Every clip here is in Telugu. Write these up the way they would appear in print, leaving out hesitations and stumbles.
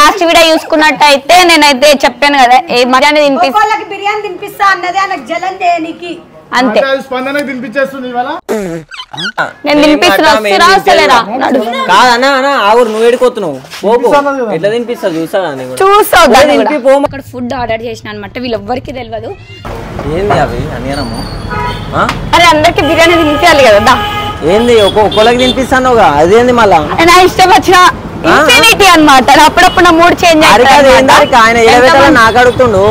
లాస్ట్ వీడియో చూసుకున్నట్టయితే నేనైతే చెప్పాను కదా ఏ బిర్యానీ తినిపిస్తా అన్నదే నాకు జలం దేనికి అంతే స్పందనకి తినిపించేస్తుంది ఇవాళ నేను తినిపిస్తున్నా నువ్వు ఏడుకోతున్నావు ఎట్లా తినిపిస్తా చూస్తావు అక్కడ ఫుడ్ ఆర్డర్ చేసిన అనమాట వీళ్ళెవ్వరికి తెలియదు ఏంది అవి అనియనము అరే అందరికి బిర్యానీ తినిపించాలి కదా ఏంది ఒక్కొక్కరికి తినిపిస్తాను అదేంది మళ్ళా నా ఇష్టం వచ్చిన ఇన్ఫినిటీ అన్నమాట అప్పుడప్పుడు నా మూడ్ చేంజ్ ఆయన నాకు అడుగుతుండు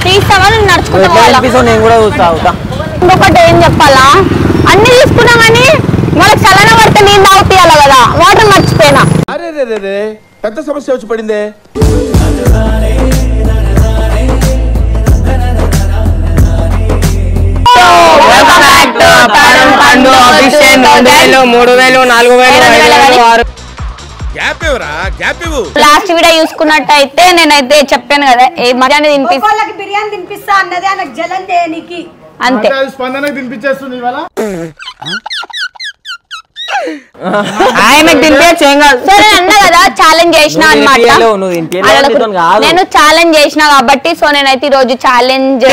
తీస్తావా నడుచుకుంటా నేను కూడా చూస్తా ఇంకొకటి ఏం చెప్పాలా అన్ని తీసుకున్నామని వాళ్ళకి చలన పడితే నేను తాగుతీయాలి కదా వాటర్ మర్చిపోయినా పెద్ద సమస్య వచ్చి పడిందే లాస్ట్ వీడియో చూసుకున్నట్టయితే నేనైతే చెప్పాను కదా ఏ బిర్యానీ తినిపిస్తా అన్నదే నాకు జలం దేనికి అంతే స్పందనకి తినిపించేస్తుంది ఇవాళ సరే అన్నా కదా ఛాలెంజ్ చేసిన అనమాట నేను ఛాలెంజ్ చేసిన కాబట్టి సో నేనైతే ఈ రోజు ఛాలెంజ్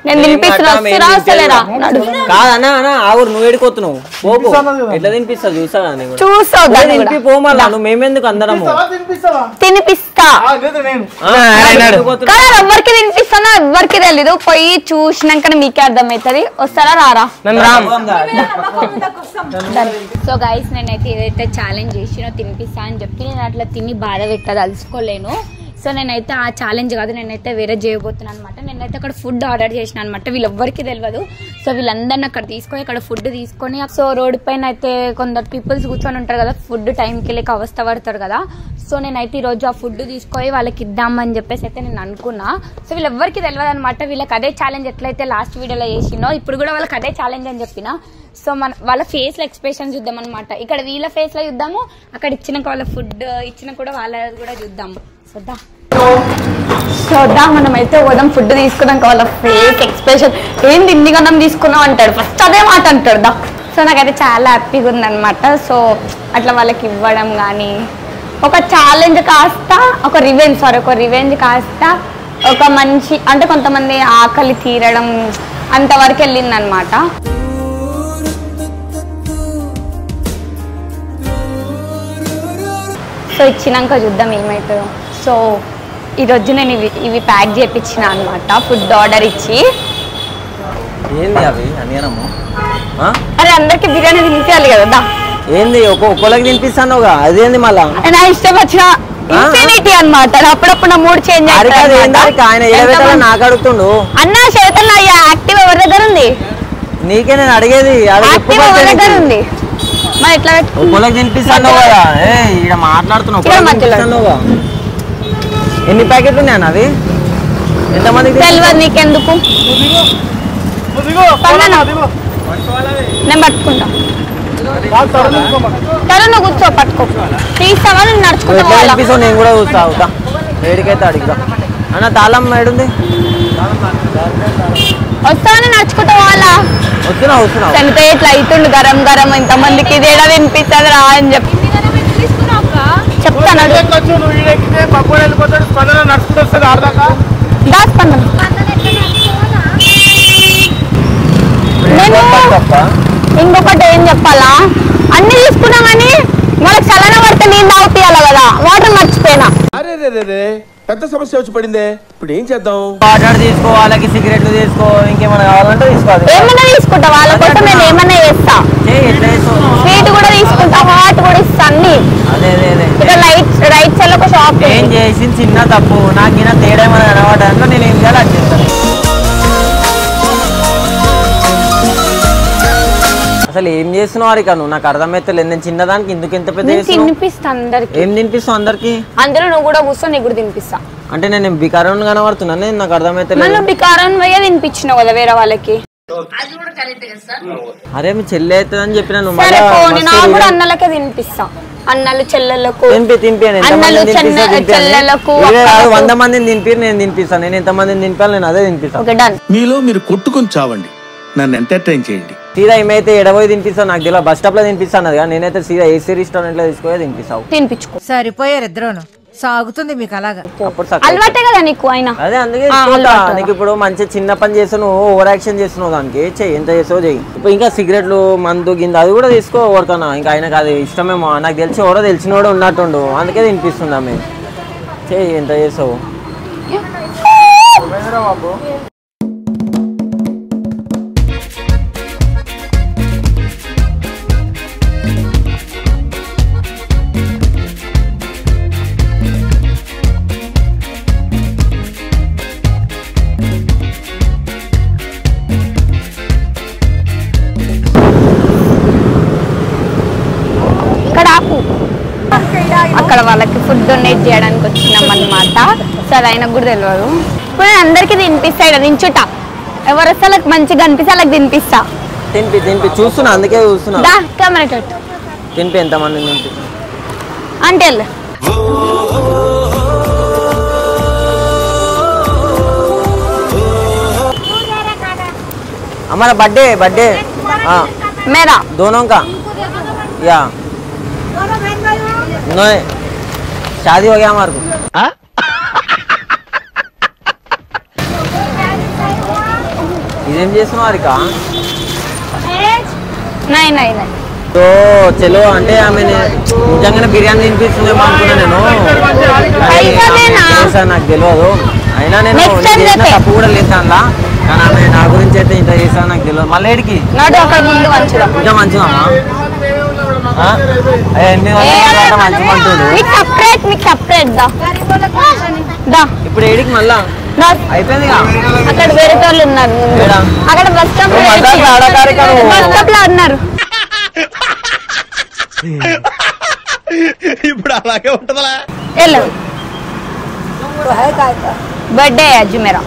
నేను తినిపిస్తున్నా నువ్వు ఏడుకోతున్నావు ఎట్లా తినిపిస్తా చూస్తావు మేమెందుకు అందరము తినిపిస్తా ఎవరికి తినిపిస్తానో ఎవరికి తెలీదు పోయి చూసినాక మీకే అర్థమవుతుంది వస్తారా రారా సో గైస్ నేనైతే ఏదైతే ఛాలెంజ్ చేసినో తినిపిస్తా అని చెప్పి నేను అట్లా తిని బాధ పెట్టదలుచుకోలేను సో నేనైతే ఆ ఛాలెంజ్ కాదు నేనైతే వేరే చేయబోతున్నాను అనమాట నేనైతే అక్కడ ఫుడ్ ఆర్డర్ చేసిన అనమాట వీళ్ళెవ్వరికి తెలియదు సో వీళ్ళందరిని అక్కడ తీసుకొని అక్కడ ఫుడ్ తీసుకొని సో రోడ్ పైన అయితే కొందరు పీపుల్స్ కూర్చొని ఉంటారు కదా ఫుడ్ టైంకి లేక అవస్థ పడతారు కదా సో నేనైతే ఈరోజు ఆ ఫుడ్ తీసుకొని వాళ్ళకి ఇద్దామని చెప్పేసి అయితే నేను అనుకున్నా సో వీళ్ళెవ్వరికి తెలియదు అనమాట వీళ్ళకి అదే ఛాలెంజ్ ఎట్లయితే లాస్ట్ వీడియోలో చేసినో ఇప్పుడు కూడా వాళ్ళకి అదే ఛాలెంజ్ అని చెప్పిన సో వాళ్ళ ఫేస్ లో ఎక్స్ప్రెషన్ చూద్దాం అనమాట ఇక్కడ వీళ్ళ ఫేస్ లో చూద్దాము అక్కడ ఇచ్చినాక వాళ్ళ ఫుడ్ ఇచ్చిన కూడా వాళ్ళ కూడా చూద్దాము చూద్దాం మనమైతే పోదాం ఫుడ్ తీసుకున్నాక వాళ్ళ ఫేస్ ఎక్స్ప్రెషన్ ఏంది ఇన్ని గణం తీసుకున్నాం అంటాడు ఫస్ట్ అదే మాట అంటాడు దా సో నాకైతే చాలా హ్యాపీగా ఉందన్నమాట సో అట్లా వాళ్ళకి ఇవ్వడం కానీ ఒక ఛాలెంజ్ కాస్త ఒక రివెంజ్ కాస్త ఒక మంచి అంటే కొంతమంది ఆకలి తీరడం అంతవరకు వెళ్ళిందనమాట సో ఇచ్చినాక చూద్దాం ఏమవుతుందో సో ఈరోజు నేను ఇవి ప్యాక్ చేయించిన అనమాట ఫుడ్ ఆర్డర్ ఇచ్చి అరే అందరికి బిర్యానీ తినిపించాలి కదా ఏంది ఒక్కొక్కరికి తినిపిస్తాను అదేంది మళ్ళా నా ఇష్టం వచ్చిన ఇన్ఫినిటీ అన్నమాట అప్పుడప్పుడు నా మూడ్ చేంజ్ నాకు అడుగుతుండు అన్న చేతల్లో అయ్యా యాక్టివ్ ఎవరి దగ్గర ఉంది నీకే నేను అడిగేది యాక్టివ్ ఎవరి దగ్గర ఉంది మరి ఎట్లా ఒక్కొక్కరికి తినిపిస్తాను కదా ఇక్కడ మాట్లాడుతున్నావు ఎన్ని ప్యాకెట్లు ఉన్నాయి అన్న అది ఎంతమందికి తెలియదు నీకెందుకు నేను పట్టుకుంటా నువ్వు కూర్చో పట్టుకో తీస్తావా నువ్వు నడుచుకుంటా నేను కూడా చూస్తా వేడికైతే అడిగా అన్న తాళం ఏడుంది వస్తావని నడుచుకుంటా వాళ్ళ వస్తున్నా చనిపోయి ఇట్లా అవుతుండు గరం గరం ఇంతమందికి ఇది ఎలా వినిపిస్తుంది రా అని చెప్పి చెప్తాను ఇంకొకటి ఏం చెప్పాలా అన్ని తీసుకున్నామని వాళ్ళకి చలన పడితే నేను తాగుతీయాలి కదా వాటర్ మర్చిపోయినా పెద్ద సమస్య వచ్చి పడిందే ఇప్పుడు ఏం చేద్దాం వాటర్ తీసుకో వాళ్ళకి సిగరెట్లు తీసుకో ఇంకేమైనా కావాలంటే తీసుకోవాలి ఏమన్నా తీసుకుంటా వాళ్ళ కోసం నేను ఏమన్నా చేస్తా స్వీట్ కూడా తీసుకుంటా హాట్ కూడా ఇస్తా అన్ని ఇక్కడ రైట్ సైడ్ ఒక షాప్ ఏం చేసి చిన్న తప్పు నాకు ఈయన తేడా ఏమైనా కనబడడానికి నేను ఏం చేయాలి అది చేస్తాను అసలు ఏం చేస్తున్నావు ఇక నువ్వు నాకు అర్థమైతలేదు నేను చిన్నదానికి ఎందుకు ఎంత పెద్ద తినిపిస్తా అందరికి ఏం తినిపిస్తావు అందరికి అందరూ నువ్వు కూడా కూర్చో నీకు కూడా తినిపిస్తా అంటే నేను బికారం కనబడుతున్నాను నాకు అర్థమైతలేదు బికారం పోయే తినిపించినావు కదా వేరే వాళ్ళకి అరే మీ చెల్లి అవుతుందని చెప్పిన అన్నలకే తినిపిస్తా అన్నలు చెల్లెలకు చెల్లెలకు 100 మందిని తినిపి నేను తినిపిస్తాను నేను ఎంత మందిని తినిపాలి నేను అదే తినిపిస్తాను మీలో మీరు కొట్టుకొని చావండి నన్ను ఎంటర్టైన్ చేయండి సీదా ఏమైతే ఎడబోయి తినిపిస్తావు నాకు తెలియదు, బస్ స్టాప్ లో తినిపిస్తాను కదా, నేనైతే సీదా ఏసీ రెస్టారెంట్ లో తీసుకొని తినిపిస్తావు. తినిపించుకో. సరిపోయారు ఇద్దరును, సాగుతుంది మీకు అలాగా. అలవాటే కదా నీకు అయినా. అదే అందుకే నీకు ఇప్పుడు మంచి చిన్న పని చేస్తావు, నువ్వు ఓవర్ యాక్షన్ చేస్తున్నావు, దానికి చెయ్యి ఎంత చేసావు చెయ్యి. ఇప్పుడు ఇంకా సిగరెట్లు మందు గింద అది కూడా తీసుకో ఎవరికన్నా, ఇంకా ఆయనకు అది ఇష్టమేమో, నాకు తెలిసి ఎవరో తెలిసినోడు ఉన్నట్టుండు, అందుకే తినిపిస్తుంది ఆమె. చెయ్యి ఎంత చేసావు. అక్కడ వాళ్ళకి ఫుడ్ డొనేట్ చేయడానికి వచ్చినాం అన్నమాట. సో అది ఆయనకు కూడా తెలియదు. ఇప్పుడు నేను అందరికి తినిపిస్తాయి నించుట, ఎవరు వస్తే వాళ్ళకి మంచిగా అనిపిస్తే వాళ్ళకి తినిపిస్తా. తినిపి చూస్తున్నా, అందుకే చూస్తున్నా. కెమెరా తినిపి ఎంతమంది తినిపి అంటే हमारा बर्थडे मेरा दोनों का या नहीं शादी हो गया हमारे को. इधर చేస్తున్నావు అరికా? नहीं नहीं नहीं तो चलो అంటే ఆమె నిజంగానే బిర్యానీ తినిపిస్తుందేమో అనుకున్నా నేను. నాకు తెలియదు, అయినా నేను తప్పు కూడా లేదు దాంట్లో, కానీ ఆమె నా గురించి అయితే ఇంత చేస్తాను నాకు తెలియదు. మళ్ళీ ఏడికి ఇంకా మంచిదమ్మా, ఇప్పుడు ఏడికి మళ్ళా అయిపోయింది. అక్కడ వేరే వాళ్ళు ఉన్నారు, అక్కడ బస్ స్టాప్ లో ఉన్నారు. ఇప్పుడు అలాగే ఉంటదా? बर्थडे है आज मेरा.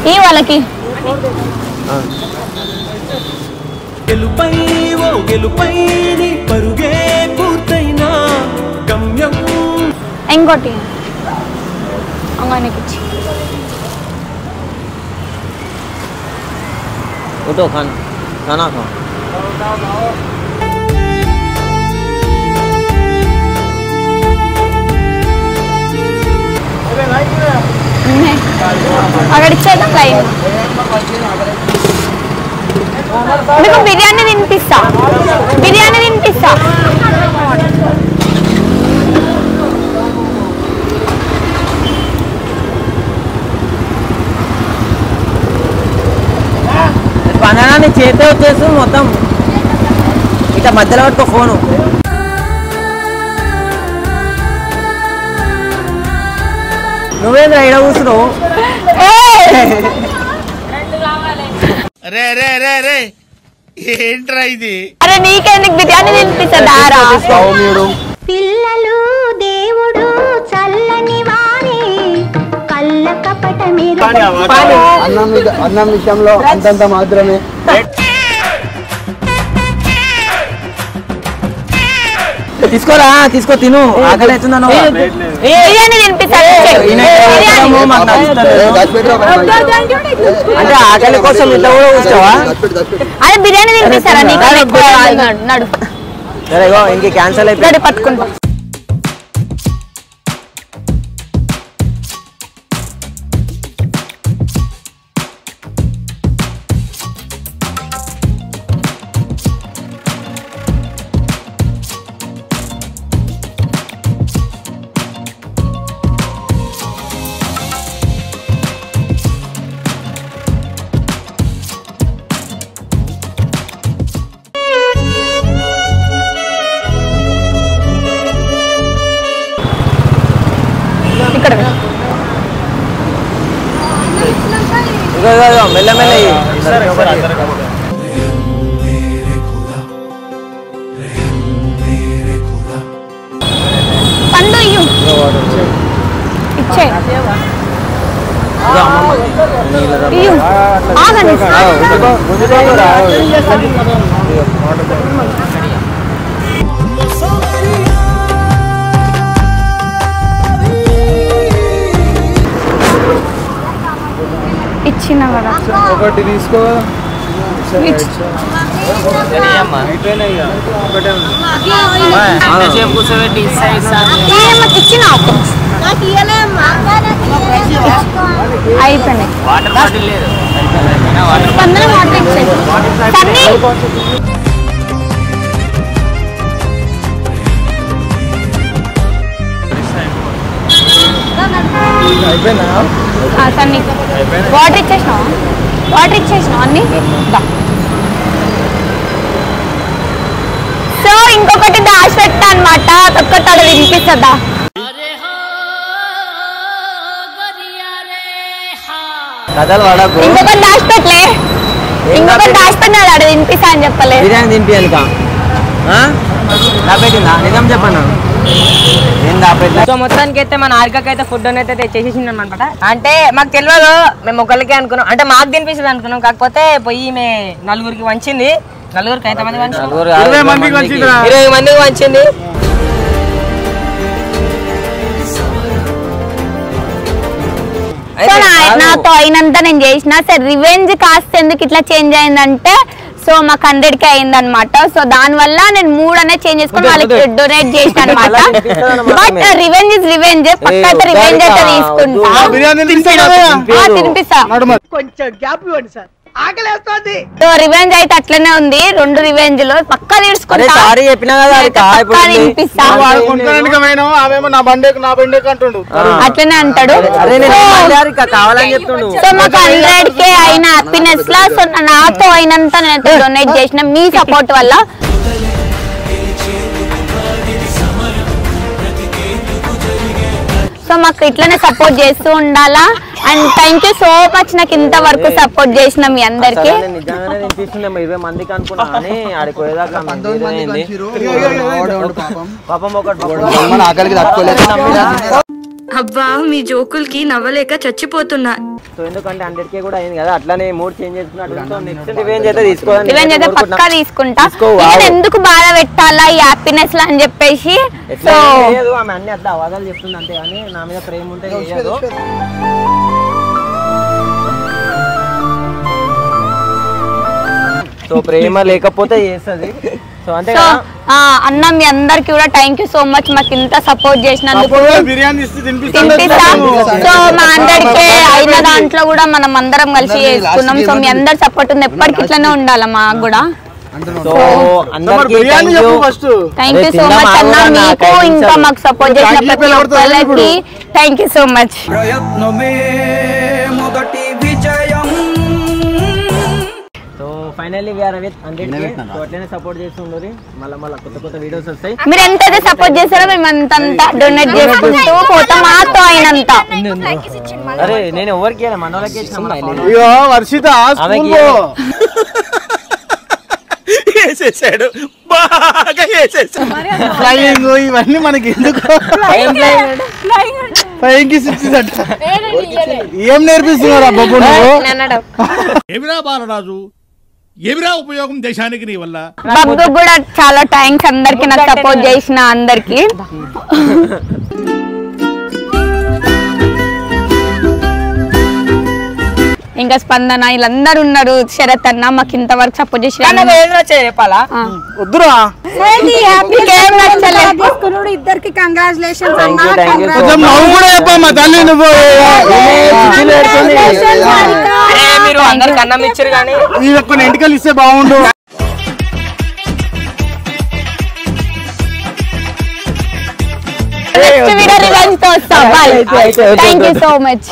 ये वाला की గెలుపై ఓ గెలుపై నీ పరుగే పూర్తైనా గమ్యం. ఇంకోటి అంగానికి ఇచ్చి उठो खाना खाना खाओ. అక్కడ ఇచ్చేద్దాం లైన్. మీకు బిర్యానీ తినిపిస్తా, బిర్యానీ తినిపిస్తా. పనని చేతే వచ్చేసి మొత్తం ఇట్లా మధ్యలో పట్టుకో ఫోను. నువ్వేంద్ర ఇక్కడ కూర్చున్నావు? ఏంట్రా ఇది? అరే నీకెందుకు బిర్యానీ తినిపిస్తా. పిల్లలు దేవుడు చల్లని వాణి కళ్ళ కపట మీద అన్నం విషయంలో అంతంత మాత్రమే. తీసుకోరా, తీసుకో తిను, ఆకలి అవుతుందను. బిర్యానీ తినిపిస్తా అంటే ఆకలి కోసం ఇట్లా కూడా కూర్చోవా? అదే బిర్యానీ తినిపిస్తారా నీకు? నడు సరే ఇంక క్యాన్సల్ అయిపోయి పట్టుకుంటా. మెల్ల మెల్ల పండు ఇచ్చే ఇచ్చిన కదా ఒకటి తీసుకో ఇచ్చిన అయిపోయినాయి స్పందన వాటర్ ఇచ్చేది సన్నీ వాటర్ ఇచ్చేసినావు అన్ని. సో ఇంకొకటి దాచి పెట్టా అనమాట, ఒక్కొక్కటి అది వినిపిస్తుందా? ఇంకొకటి దాచిపెట్టలే, ఇంకొకటి దాచిపెట్టినాడు అది వినిపిస్తా అని చెప్పలే. బిర్యానీ తినిపించాలి దాపెట్టిందా నిజం చెప్పను. సో మొత్తానికి అయితే మన ఆర్కకి అయితే ఫుడ్ అనేది అయితే తెచ్చేసింది అనమాట. అంటే మాకు తెలియదు, మేము ఒకరికి అనుకున్నాం, అంటే మాకు తినిపిస్తుంది అనుకున్నాం. కాకపోతే పోయి నలుగురికి వంచింది. నలుగురికి ఎంతమంది వంచింది? 20 మందికి వంచింది. నాతో అయినంత నేను చేసిన. సరే రివెంజ్ కాస్త ఎందుకు ఇట్లా చేంజ్ అయిందంటే, సో మాకు 100K అయింది అనమాట. సో దాని వల్ల నేను 3 అనేది చేంజ్ చేసుకుని వాళ్ళకి డొనేట్ చేసిన అనమాట. బట్ రివెంజ్ ఇస్ రివెంజ్, పక్కా అయితే రివెంజ్ అయితే తీసుకుంటా, తినిపిస్తా. కొంచెం గ్యాప్ ఇవ్వండి సార్, ఆకలేస్తుంది. సో రివెంజ్ అయితే అట్లనే ఉంది, 2 రివెంజ్ లో పక్కా తీసుకుంటా, తినిపిస్తా. అట్లనే అంటాడు. సో మాకు 100K అయిన హ్యాపీనెస్ లా సో నాతో అయినంత నేనైతే డొనేట్ చేసిన మీ సపోర్ట్ వల్ల. సో మాకు ఇట్లనే సపోర్ట్ చేస్తూ ఉండాలా. And thank you so much నాకు ఇంతవరకు సపోర్ట్ చేసిన మీ అందరికి. అబ్బా మీ జోకులకి నవ్వలేక చచ్చిపోతున్నా. సో ఎందుకంటే 100K కూడా అయింది కదా, అట్లానే 3 చేంజ్ చేసుకున్నాడు. నెక్స్ట్ రివెంజ్ అయితే తీసుకోవాలి, రివెంజ్ అయితే పక్కా తీసుకుంటా. ఎందుకు బాధ పెట్టాలా ఈ హ్యాపీనెస్ లా అని చెప్పేసి. సో ఆమె అన్ని అట్లా అవాదాలు చెప్తుంది అంతే, కానీ నా మీద ప్రేమ ఉంటే చేయదు. సో ప్రేమ లేకపోతే చేస్తుంది. సో అంతే అన్న మీ అందరికి కూడా థ్యాంక్ యూ సో మచ్, మాకు ఇంత సపోర్ట్ చేసినందుకు. తినిపిస్తా. సో మా 100K అయిన దాంట్లో కూడా మనం అందరం కలిసి చేసుకున్నాం. సో మీ అందరి సపోర్ట్ ఉంది, ఎప్పటికి ఇట్లనే ఉండాలి మాకు కూడా. థ్యాంక్ యూ సో మచ్ అన్న, మీకు ఇంకా మాకు సపోర్ట్ చేసిన ప్రతి ఒక్కరికి thank you so much. Finally we are 100K. So అట్లనే సపోర్ట్ చేస్తుండ్రి, మళ్ళీ కొత్త వీడియోస్ వస్తాయి. మీరు ఎంతైతే సపోర్ట్ చేస్తారో మేము అంతంతా డొనేట్ చేసుకుంటూ పోతాం మాతో అయినంత. అరే నేను ఎవరికి మనోళ్ళకి వర్షిత వేసేసాడు, బాగా వేసేసాడు. ఇవన్నీ మనకి ఎందుకు? ఏం నేర్పిస్తున్నారా బాబు? ఏమిరా బాలరాజు, ఏమిరా ఉపయోగం దేశానికి నీ వల్ల? బాబు కూడా చాలా థ్యాంక్స్ అందరికి, నాకు సపోర్ట్ చేసిన అందరికి. ఇంకా స్పందన వీళ్ళందరూ ఉన్నారు, శరత్ అన్న మాకు ఇంతవరకు సపోర్ట్ చేసి చెప్పాలా వద్దురా. ఇద్దరికి కంగ్రాచులేషన్స్. మీరు అందరికి అన్నం ఇచ్చారు కానీ ఎంటికలు ఇస్తే బాగుండు. నెక్స్ట్ వీడియో రివెంజ్ తో వస్తాం. Thank you so much.